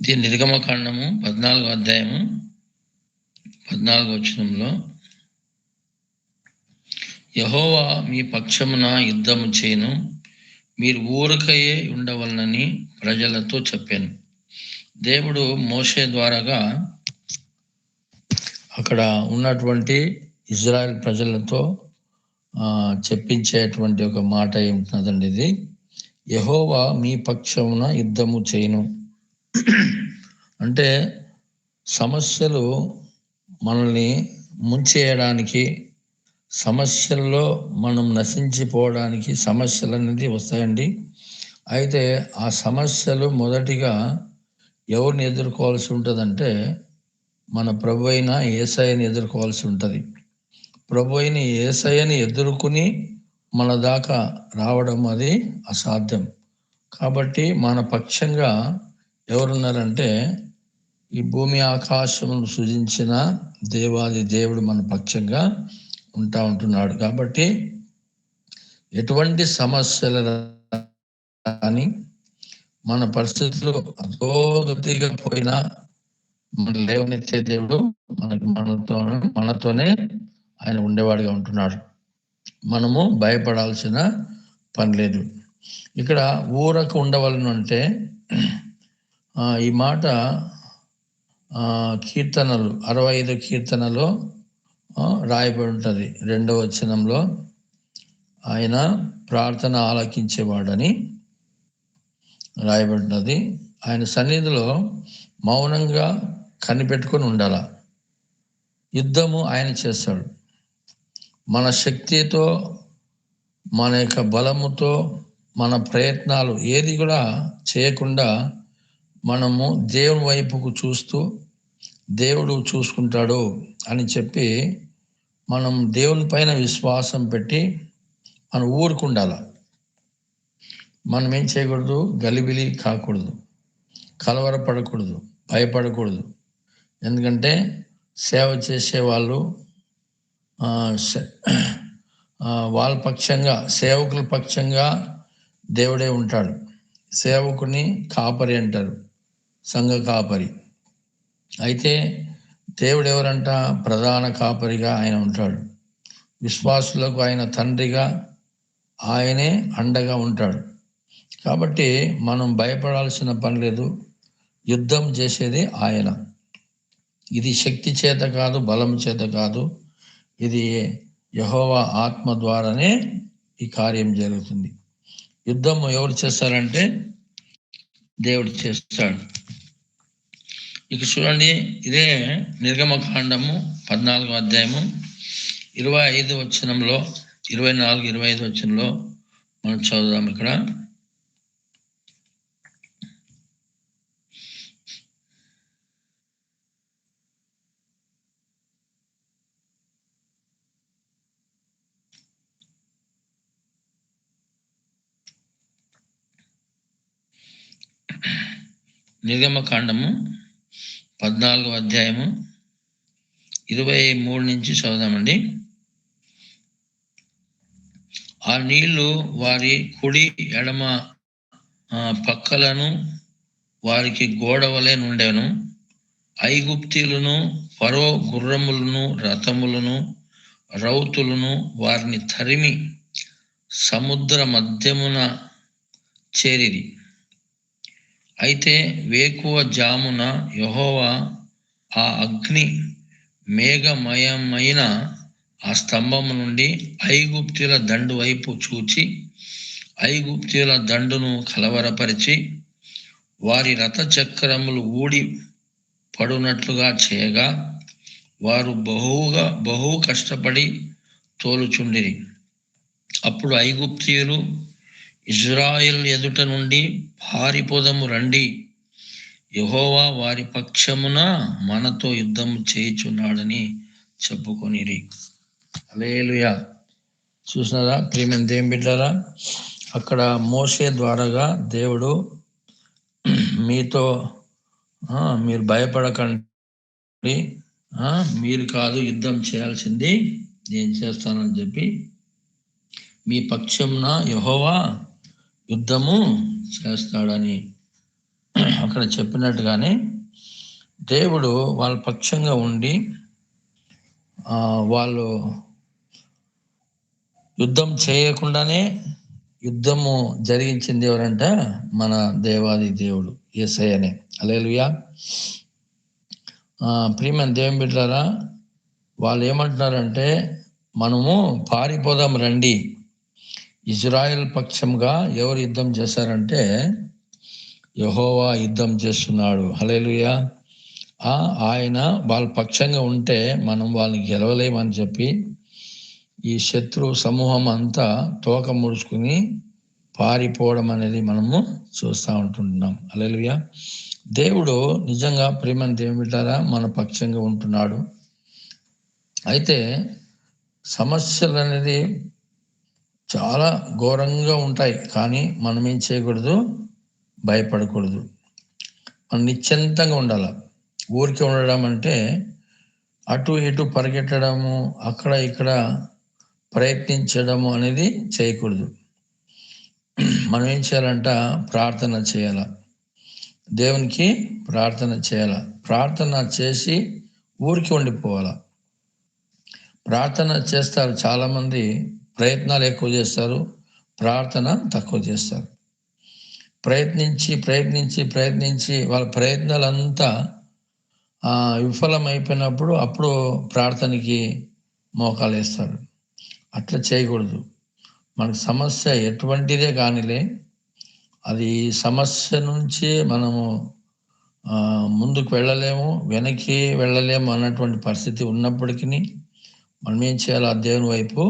ఇది నిర్గమకాండము 14వ అధ్యాయము 14వ వచనంలో, యెహోవా మీ పక్షమున యుద్ధము చేయను, మీరు ఊరకయే ఉండవలనని ప్రజలతో చెప్పాను. దేవుడు మోషే ద్వారాగా అక్కడ ఉన్నటువంటి ఇజ్రాయెల్ ప్రజలతో చెప్పించేటువంటి ఒక మాట ఏమిటండి, ఇది యెహోవా మీ పక్షమున యుద్ధము చేయను. అంటే సమస్యలు మనల్ని ముంచేయడానికి, సమస్యల్లో మనం నశించిపోవడానికి సమస్యలు అనేది వస్తాయండి. అయితే ఆ సమస్యలు మొదటిగా ఎవరిని ఎదుర్కోవాల్సి ఉంటుందంటే మన ప్రభు అయిన యేసయ్యని ఎదుర్కోవాల్సి ఉంటుంది. ప్రభు అయిన యేసయ్యని ఎదుర్కొని మన దాకా రావడం అది అసాధ్యం. కాబట్టి మన పక్షంగా ఎవరున్నారంటే ఈ భూమి ఆకాశమును సృజించిన దేవాది దేవుడు మన పక్షంగా ఉంటున్నాడు. కాబట్టి ఎటువంటి సమస్యలు కానీ మన పరిస్థితులు అధోగతిగా పోయినా మన లేవనెత్తే దేవుడు మనతోనే ఆయన ఉండేవాడిగా ఉంటున్నాడు. మనము భయపడాల్సిన పని లేదు. ఇక్కడ ఊరకు ఉండవలను అంటే ఈ మాట కీర్తనలు 65 కీర్తనలో రాయబడి ఉంటుంది. 2వ వచనంలో ఆయన ప్రార్థన ఆలకించేవాడని రాయబడినది. ఆయన సన్నిధిలో మౌనంగా కనిపెట్టుకొని ఉండాల. యుద్ధము ఆయన చేస్తాడు. మన శక్తితో, మన యొక్క బలముతో, మన ప్రయత్నాలు ఏది కూడా చేయకుండా మనము దేవుని వైపుకు చూస్తూ దేవుడు చూసుకుంటాడు అని చెప్పి మనం దేవుని పైన విశ్వాసం పెట్టి మనం ఊరుకుండాల. మనం ఏం చేయకూడదు, గలిబిలి కాకూడదు, కలవరపడకూడదు, భయపడకూడదు. ఎందుకంటే సేవ చేసే వాళ్ళు వాళ్ళ పక్షంగా, సేవకుల పక్షంగా దేవుడే ఉంటాడు. సేవకుని కాపరి అంటారు, సంఘ కాపరి. అయితే దేవుడు ఎవరంట? ప్రధాన కాపరిగా ఆయన ఉంటాడు. విశ్వాసులకు ఆయన తండ్రిగా, ఆయనే అండగా ఉంటాడు. కాబట్టి మనం భయపడాల్సిన పని లేదు. యుద్ధం చేసేది ఆయన. ఇది శక్తి చేత కాదు, బలం చేత కాదు, ఇది యెహోవా ఆత్మ ద్వారానే ఈ కార్యం జరుగుతుంది. యుద్ధం ఎవరు చేస్తారంటే దేవుడు చేస్తాడు. ఇక చూడండి, ఇదే నిర్గమకాండము 14వ అధ్యాయము 25 వచనంలో, 24, 25 వచనంలో మనం చదువుదాం. ఇక్కడ నిర్గమకాండము 14వ అధ్యాయము 23 నుంచి చదువుదామండి. ఆ నీళ్లు వారి కుడి ఎడమ పక్కలను వారికి గోడ వలె నుండెను. ఐగుప్తీయులను, ఫరో గుర్రములను, రథములను, రౌతులను వారిని తరిమి సముద్ర మధ్యమున చేరిరి. అయితే వేకువ జామున యెహోవా ఆ అగ్ని మేఘమయమైన ఆ స్తంభము నుండి ఐగుప్తుల దండు వైపు చూచి ఐగుప్తుల దండును కలవరపరిచి వారి రథ చక్రములు ఊడి పడునట్లుగా చేయగా వారు బహు కష్టపడి తోలుచుండిరి. అప్పుడు ఐగుప్తీయులు ఇజ్రాయేల్ ఎదుట నుండి పారిపోదము రండి, యెహోవా వారి పక్షమున మనతో యుద్ధం చేయుచున్నాడని చెప్పుకొనిరి. హల్లెలూయా. చూసినారా ప్రియమైన దేవుని బిడ్డలారా, అక్కడ మోషే ద్వారాగా దేవుడు మీతో మీరు భయపడకండి, మీరు కాదు యుద్ధం చేయాల్సింది, నేను చేస్తానని చెప్పి మీ పక్షమున యెహోవా యుద్ధము చేస్తాడని అక్కడ చెప్పినట్టుగానే దేవుడు వాళ్ళ పక్షంగా ఉండి వాళ్ళు యుద్ధం చేయకుండానే యుద్ధము జరిగించింది ఎవరంట? మన దేవాది దేవుడు యేసయ్యనే. హల్లెలూయా. ప్రియమైన దేవుని బిడ్డలారా, వాళ్ళు ఏమంటున్నారంటే మనము పారిపోదాం రండి. ఇజ్రాయెల్ పక్షంగా ఎవరు యుద్ధం చేశారంటే యెహోవా యుద్ధం చేస్తున్నాడు. హల్లెలూయా. ఆయన వాళ్ళ పక్షంగా ఉంటే మనం వాళ్ళని గెలవలేమని చెప్పి ఈ శత్రు సమూహం అంతా తోక ముడుచుకుని పారిపోవడం అనేది మనము చూస్తూ ఉంటున్నాం. హల్లెలూయా. దేవుడు నిజంగా ప్రియమైన దేవుని బిడ్డలారా మన పక్షంగా ఉంటున్నాడు. అయితే సమస్యలు అనేది చాలా ఘోరంగా ఉంటాయి, కానీ మనం ఏం చేయకూడదు? భయపడకూడదు. మనం నిశ్చింతంగా ఉండాలి. ఊరికే ఉండడం అంటే అటు ఇటు పరిగెట్టడము, అక్కడ ఇక్కడ ప్రయత్నించడము అనేది చేయకూడదు. మనం ఏం చేయాలంట? ప్రార్థన చేయాల, దేవునికి ప్రార్థన చేయాల. ప్రార్థన చేసి ఊరికి ఉండిపోవాల. ప్రార్థన చేస్తారు చాలామంది, ప్రయత్నాలు ఎక్కువ చేస్తారు, ప్రార్థన తక్కువ చేస్తారు. ప్రయత్నించి ప్రయత్నించి ప్రయత్నించి వాళ్ళ ప్రయత్నాలంతా విఫలమైపోయినప్పుడు అప్పుడు ప్రార్థనకి మోకాలు వేస్తారు. అట్లా చేయకూడదు. మనకు సమస్య ఎటువంటిదే కానిలే, అది సమస్య నుంచి మనము ముందుకు వెళ్ళలేము, వెనక్కి వెళ్ళలేము అన్నటువంటి పరిస్థితి ఉన్నప్పటికీ మనం ఏం చేయాలి? ఆ దేవుని వైపు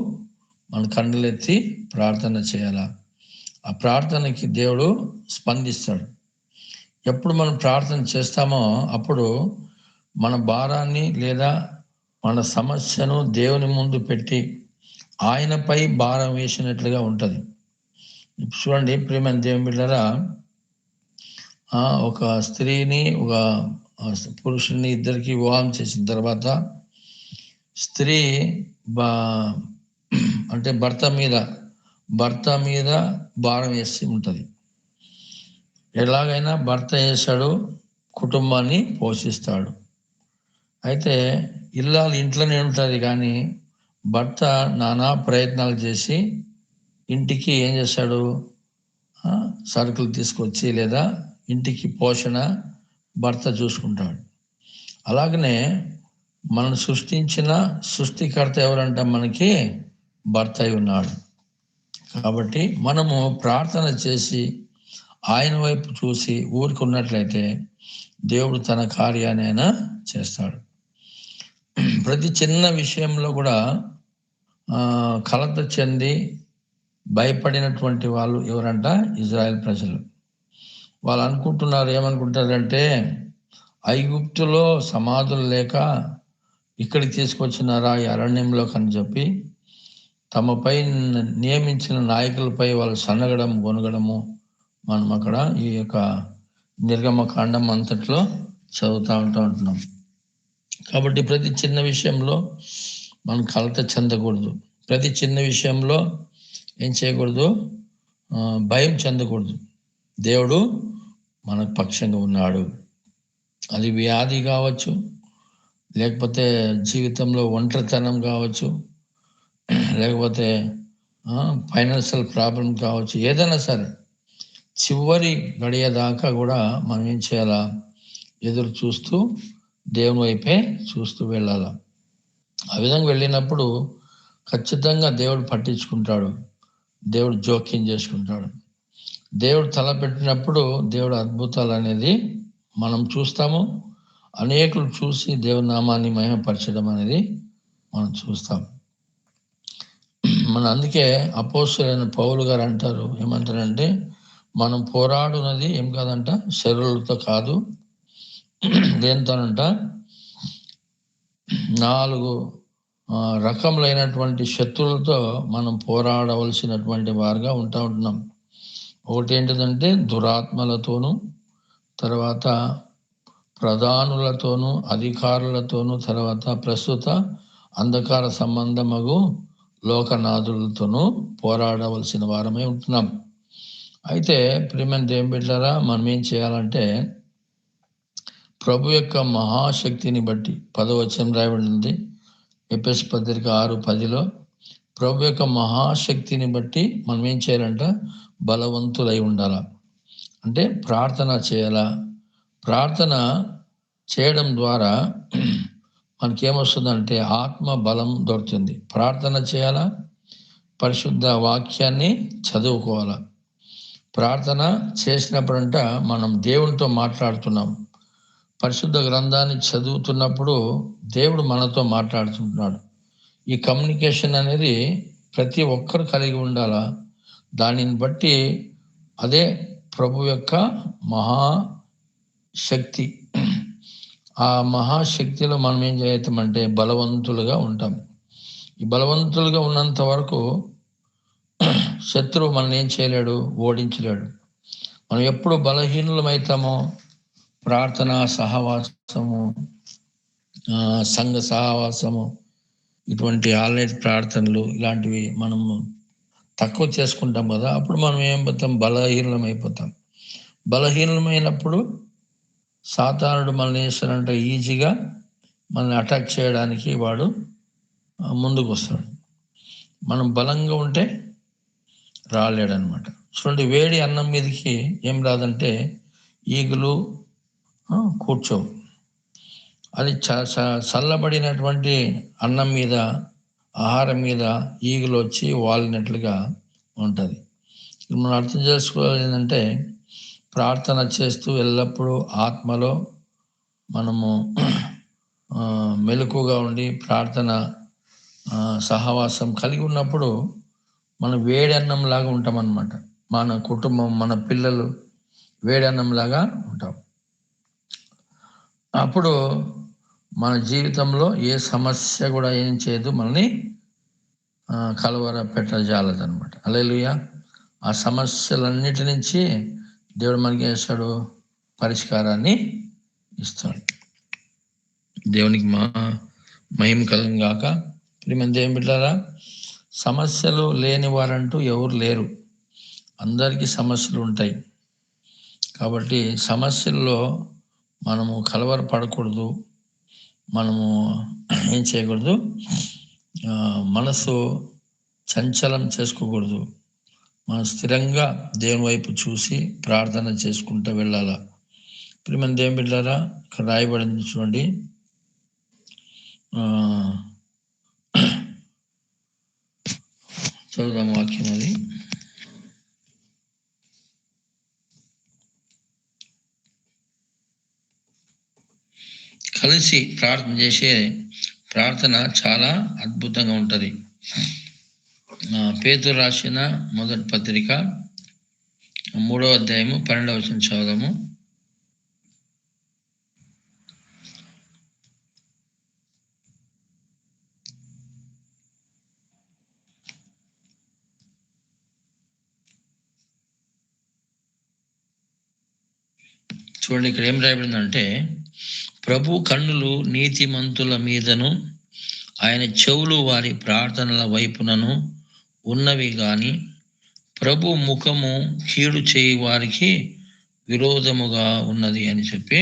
మన కన్నులెత్తి ప్రార్థన చేయాల. ఆ ప్రార్థనకి దేవుడు స్పందిస్తాడు. ఎప్పుడు మనం ప్రార్థన చేస్తామో అప్పుడు మన భారాన్ని లేదా మన సమస్యను దేవుని ముందు పెట్టి ఆయనపై భారం వేసినట్లుగా ఉంటుంది. చూడండి ప్రియమైన దేవుని బిడ్డలారా, ఒక స్త్రీని ఒక పురుషుని ఇద్దరికి వివాహం చేసిన తర్వాత స్త్రీ అంటే భర్త మీద భారం వేసి ఉంటుంది. ఎలాగైనా భర్త చేశాడు, కుటుంబాన్ని పోషిస్తాడు. అయితే ఇల్లాలు ఇంట్లోనే ఉంటుంది, కానీ భర్త నానా ప్రయత్నాలు చేసి ఇంటికి ఏం చేశాడు? సరుకులు తీసుకొచ్చి లేదా ఇంటికి పోషణ భర్త చూసుకుంటాడు. అలాగనే మనం సృష్టించిన సృష్టికర్త ఎవరంట? మనకి భర్త అయి ఉన్నాడు. కాబట్టి మనము ప్రార్థన చేసి ఆయన వైపు చూసి ఊరికి ఉన్నట్లయితే దేవుడు తన కార్యాన్ని ఆయన చేస్తాడు. ప్రతి చిన్న విషయంలో కూడా కలత చెంది భయపడినటువంటి వాళ్ళు ఎవరంట? ఇజ్రాయెల్ ప్రజలు. వాళ్ళు అనుకుంటున్నారు, ఏమనుకుంటారంటే ఐగుప్తులో సమాధులు లేక ఇక్కడికి తీసుకొచ్చినారా ఈ అరణ్యంలో అని చెప్పి తమపై నియమించిన నాయకులపై వాళ్ళు సన్నగడం గొనగడము మనం అక్కడ ఈ యొక్క నిర్గమకాండం అంతట్లో చదువుతూ ఉంటున్నాం. కాబట్టి ప్రతి చిన్న విషయంలో మనం కలత చెందకూడదు. ప్రతి చిన్న విషయంలో ఏం చేయకూడదు? భయం చెందకూడదు. దేవుడు మన పక్షంగా ఉన్నాడు. అది వ్యాధి కావచ్చు, లేకపోతే జీవితంలో ఒంటరితనం కావచ్చు, లేకపోతే ఫైనాన్షియల్ ప్రాబ్లం కావచ్చు, ఏదైనా సరే చివరి గడియ దాకా కూడా మనం ఏం చేయాలా? ఎదురు చూస్తూ దేవుని వైపే చూస్తూ వెళ్ళాల. ఆ విధంగా వెళ్ళినప్పుడు ఖచ్చితంగా దేవుడు పట్టించుకుంటాడు, దేవుడు జోక్యం చేసుకుంటాడు. దేవుడు తలపెట్టినప్పుడు దేవుడు అద్భుతాలు అనేది మనం చూస్తాము. అనేకులు చూసి దేవుని నామాన్ని మహిమపరచడం అనేది మనం చూస్తాం. అందుకే అపోస్తలుడైన పౌలు గారు అంటారు, ఏమంటారంటే మనం పోరాడునది ఏం కాదంట, శరీరులతో కాదు, దేనితోనంట? 4 రకములైనటువంటి శత్రువులతో మనం పోరాడవలసినటువంటి వారుగా ఉంటున్నాం. ఒకటి ఏంటిదంటే దురాత్మలతోనూ, తర్వాత ప్రధానులతోనూ, అధికారులతోనూ, తర్వాత ప్రస్తుత అంధకార సంబంధమగు లోకనాథులతోనూ పోరాడవలసిన వారమే ఉంటున్నాం. అయితే ప్రియమైన దేవుని బిడ్డలారా, మనం ఏం చేయాలంటే ప్రభు యొక్క మహాశక్తిని బట్టి 10వ వచనం రాయబడింది ఎఫెసు పత్రిక 6:10లో, ప్రభు యొక్క మహాశక్తిని బట్టి మనం ఏం చేయాలంట? బలవంతులై ఉండాల. అంటే ప్రార్థన చేయాలా. ప్రార్థన చేయడం ద్వారా మనకేమొస్తుందంటే ఆత్మ బలం దొరుకుతుంది. ప్రార్థన చేయాలా, పరిశుద్ధ వాక్యాన్ని చదువుకోవాలా. ప్రార్థన చేసినప్పుడంట మనం దేవునితో మాట్లాడుతున్నాం. పరిశుద్ధ గ్రంథాన్ని చదువుతున్నప్పుడు దేవుడు మనతో మాట్లాడుతుంటున్నాడు. ఈ కమ్యూనికేషన్ అనేది ప్రతి ఒక్కరు కలిగి ఉండాలా. దానిని బట్టి అదే ప్రభు యొక్క మహాశక్తి. ఆ మహాశక్తిలో మనం ఏం చేస్తామంటే బలవంతులుగా ఉంటాం. ఈ బలవంతులుగా ఉన్నంత వరకు శత్రువు మనల్ని ఏం చేయలేడు, ఓడించలేడు. మనం ఎప్పుడు బలహీనులమైతామో ప్రార్థన సహవాసము, సంఘ సహవాసము, ఇటువంటి ఆన్లైన్ ప్రార్థనలు ఇలాంటివి మనము తక్కువ చేసుకుంటాం కదా. అప్పుడు మనం ఏమైపోతాం? బలహీనమైపోతాం. బలహీనమైనప్పుడు సాతానుడు మనల్ని చేస్తాడంటే ఈజీగా మనల్ని అటాక్ చేయడానికి వాడు ముందుకు వస్తాడు. మనం బలంగా ఉంటే రాలేడనమాట. చూడండి, వేడి అన్నం మీదకి ఏం రాదంటే ఈగలు కూర్చోవు. అది చల్లబడినటువంటి అన్నం మీద, ఆహారం మీద ఈగలు వచ్చి వాలినట్లుగా ఉంటుంది. మనం అర్థం చేసుకోవాలి ఏంటంటే ప్రార్థన చేస్తూ ఎల్లప్పుడూ ఆత్మలో మనము మెలకుగా ఉండి ప్రార్థన సహవాసం కలిగి ఉన్నప్పుడు మనం వేడి అన్నంలాగా ఉంటామన్నమాట. మన కుటుంబం, మన పిల్లలు వేడి అన్నంలాగా ఉంటాం. అప్పుడు మన జీవితంలో ఏ సమస్య కూడా ఏం చేయదు, మనల్ని కలవర పెట్టజాలదనమాట. హల్లెలూయా. ఆ సమస్యలన్నిటి నుంచి దేవుడు మనకి చేస్తాడు, పరిష్కారాన్ని ఇస్తాడు. దేవునికి మహిమ కలుగును గాక. ప్రియమైన దేవుని బిడ్డలారా, సమస్యలు లేని వారంటూ ఎవరు లేరు. అందరికీ సమస్యలు ఉంటాయి. కాబట్టి సమస్యల్లో మనము కలవరపడకూడదు. మనము ఏం చేయకూడదు, మనసు చంచలం చేసుకోకూడదు. మనం స్థిరంగా దేవుని వైపు చూసి ప్రార్థన చేసుకుంటూ వెళ్ళాలా. ప్రియమైన దేవుని బిడ్డలారా, ఇక్కడ రాయబడింది చూడండి. చదువుదాం వాక్యం. అది కలిసి ప్రార్థన చేసే ప్రార్థన చాలా అద్భుతంగా ఉంటుంది. పేతురు రాసిన మొదటి పత్రిక 3వ అధ్యాయము 12వ వచనం చదువుదాము. చూడండి, ఇక్కడ ఏం రాయబడిందంటే, ప్రభు కన్నులు నీతిమంతుల మీదను ఆయన చెవులు వారి ప్రార్థనల వైపునను ఉన్నవి గాని ప్రభు ముఖము కీడు చేయి వారికి విరోధముగా ఉన్నది అని చెప్పి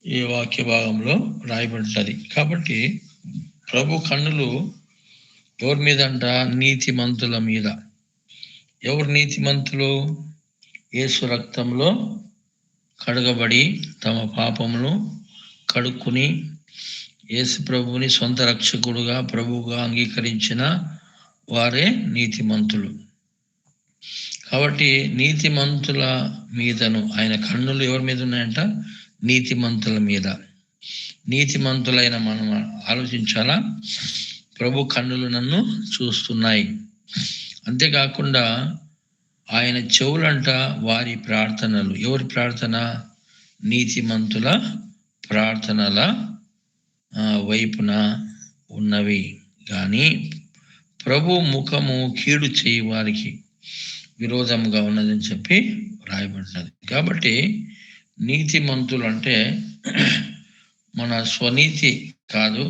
ఈ వాక్య భాగంలో రాయబడుతుంది. కాబట్టి ప్రభు కన్నులు ఎవరి మీద అంట? నీతిమంతుల మీద. ఎవరు నీతిమంతులు? యేసు రక్తంలో కడగబడి తమ పాపమును కడుక్కుని యేసు ప్రభువుని సొంత రక్షకుడుగా ప్రభువుగా అంగీకరించిన వారే నీతిమంతులు. కాబట్టి నీతిమంతుల మీదను ఆయన కన్నులు ఎవరి మీద ఉన్నాయంట? నీతిమంతుల మీద. నీతిమంతులైన మనం ఆలోచించాలా, ప్రభు కన్నులు నన్ను చూస్తున్నాయి. అంతేకాకుండా ఆయన చెవులంట వారి ప్రార్థనలు. ఎవరి ప్రార్థన? నీతిమంతుల ప్రార్థనల వైపున ఉన్నవి కానీ ప్రభు ముఖము కీడు చేయి వారికి విరోధముగా ఉన్నదని చెప్పి రాయబడినది. కాబట్టి నీతిమంతులు అంటే మన స్వనీతి కాదు,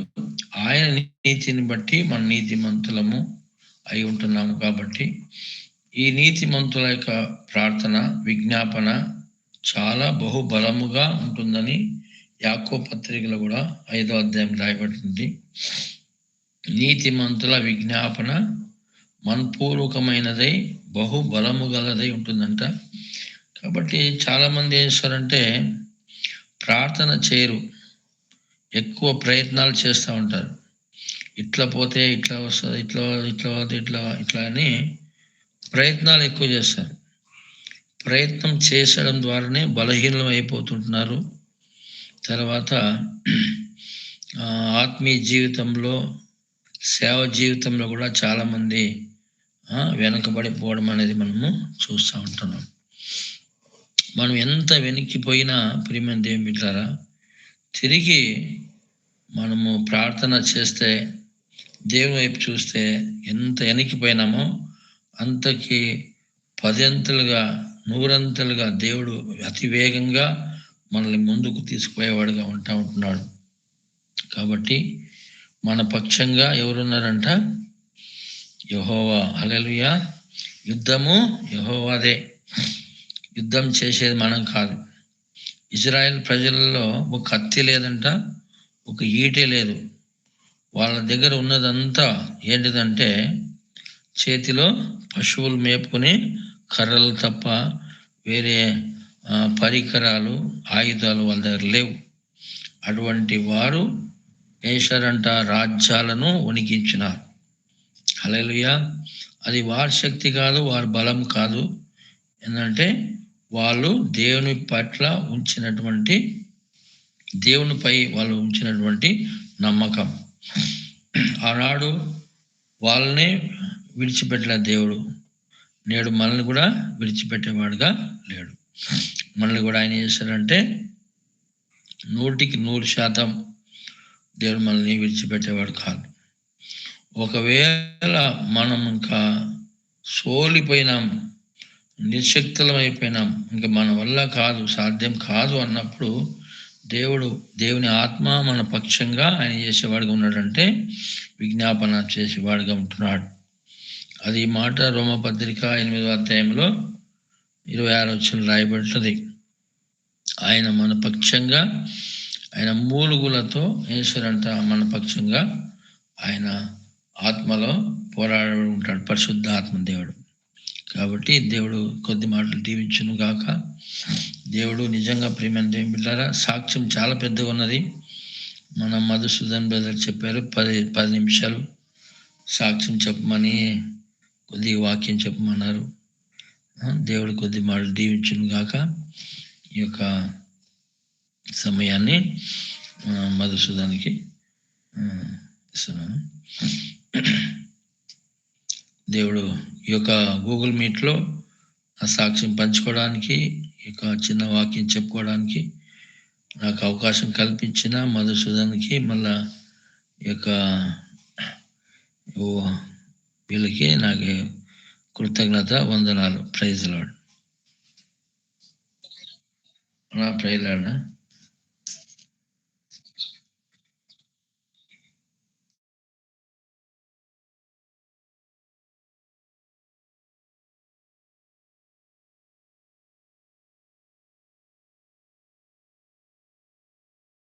ఆయన నీతిని బట్టి మన నీతిమంతులము అయి ఉంటున్నాము. కాబట్టి ఈ నీతిమంతుల యొక్క ప్రార్థన, విజ్ఞాపన చాలా బహుబలముగా ఉంటుందని యాకోబు పత్రికలో కూడా 5వ అధ్యాయం రాయబడుతుంది. నీతిమంతుల విజ్ఞాపన మనపూర్వకమైనదై బహు బలము గలదై ఉంటుందంట. కాబట్టి చాలామంది ఏం చేస్తారంటే ప్రార్థన చేయరు, ఎక్కువ ప్రయత్నాలు చేస్తూ ఉంటారు. ఇట్లా పోతే ఇట్లా వస్తుంది, ఇట్లా ఇట్లా పోతే ఇట్లా ఇట్లా అని ప్రయత్నాలు ఎక్కువ చేస్తారు. ప్రయత్నం చేసడం ద్వారానే బలహీనం అయిపోతుంటున్నారు. తర్వాత ఆత్మీయ జీవితంలో, సేవ జీవితంలో కూడా చాలామంది వెనకబడిపోవడం అనేది మనము చూస్తూ ఉంటున్నాం. మనం ఎంత వెనక్కిపోయినా ప్రియమైన దేవుని బిడ్డలారా, తిరిగి మనము ప్రార్థన చేస్తే, దేవుని వైపు చూస్తే ఎంత వెనక్కిపోయినామో అంతకి 10 అంతలుగా 100 అంతలుగా దేవుడు అతి వేగంగా మనల్ని ముందుకు తీసుకుపోయేవాడుగా ఉంటున్నాడు. కాబట్టి మన పక్షంగా ఎవరున్నారంట? యెహోవా. హల్లెలూయా. యుద్ధము యెహోవాదే, యుద్ధం చేసేది మనం కాదు. ఇజ్రాయెల్ ప్రజలలో ఒక కత్తి లేదంట, ఒక ఈటె లేదు. వాళ్ళ దగ్గర ఉన్నదంతా ఏంటిదంటే చేతిలో పశువులు మేపుకుని కర్రలు తప్ప వేరే పరికరాలు, ఆయుధాలు వాళ్ళ దగ్గర లేవు. అటువంటి వారు ఏసారంట రాజ్యాలను వణికించినారు. హల్లెలూయా. అది వారి శక్తి కాదు, వారి బలం కాదు. ఏంటంటే వాళ్ళు దేవునిపై వాళ్ళు ఉంచినటువంటి నమ్మకం. ఆనాడు వాళ్ళనే విడిచిపెట్టలే దేవుడు, నేడు మనల్ని కూడా విడిచిపెట్టేవాడుగా లేడు. మనల్ని కూడా ఆయన చేశారంటే 100% దేవుడు మనల్ని విడిచిపెట్టేవాడు కాదు. ఒకవేళ మనం ఇంకా సోలిపోయినాం, నిశ్శక్తులం అయిపోయినాం, ఇంకా మన వల్ల కాదు, సాధ్యం కాదు అన్నప్పుడు దేవుని ఆత్మ మన పక్షంగా ఆయన చేసేవాడుగా ఉన్నాడంటే విజ్ఞాపన చేసేవాడుగా ఉంటున్నాడు. అది మాట రోమపత్రిక 8వ అధ్యాయంలో 26వ వచనంలో రాయబడుతుంది. ఆయన మన పక్షంగా, ఆయన మూలుగులతో ఏసారంట మన పక్షంగా ఆయన ఆత్మలో పోరాడి ఉంటాడు, పరిశుద్ధ ఆత్మ దేవుడు. కాబట్టి దేవుడు కొద్ది మాటలు దీవించును గాక. దేవుడు నిజంగా ప్రియమైన దేవుని బిడ్డలారా, సాక్ష్యం చాలా పెద్దగా ఉన్నది. మన మధుసూదన్ బ్రదర్ చెప్పారు 10 నిమిషాలు సాక్ష్యం చెప్పమని, కొద్ది వాక్యం చెప్పమన్నారు. దేవుడు కొద్ది మాటలు దీవించును గాక. ఈ యొక్క సమయాన్ని మధుసూదన్కి ఇస్తున్నాను. దేవుడు ఈ యొక్క గూగుల్ మీట్లో ఆ సాక్ష్యం పంచుకోవడానికి, ఈ యొక్క చిన్న వాక్యం చెప్పుకోవడానికి నాకు అవకాశం కల్పించిన మధుసూదన్కి, మళ్ళా ఈ యొక్క వీళ్ళకి నాకు కృతజ్ఞత వందనాలు. Praise Lord. Praise lord.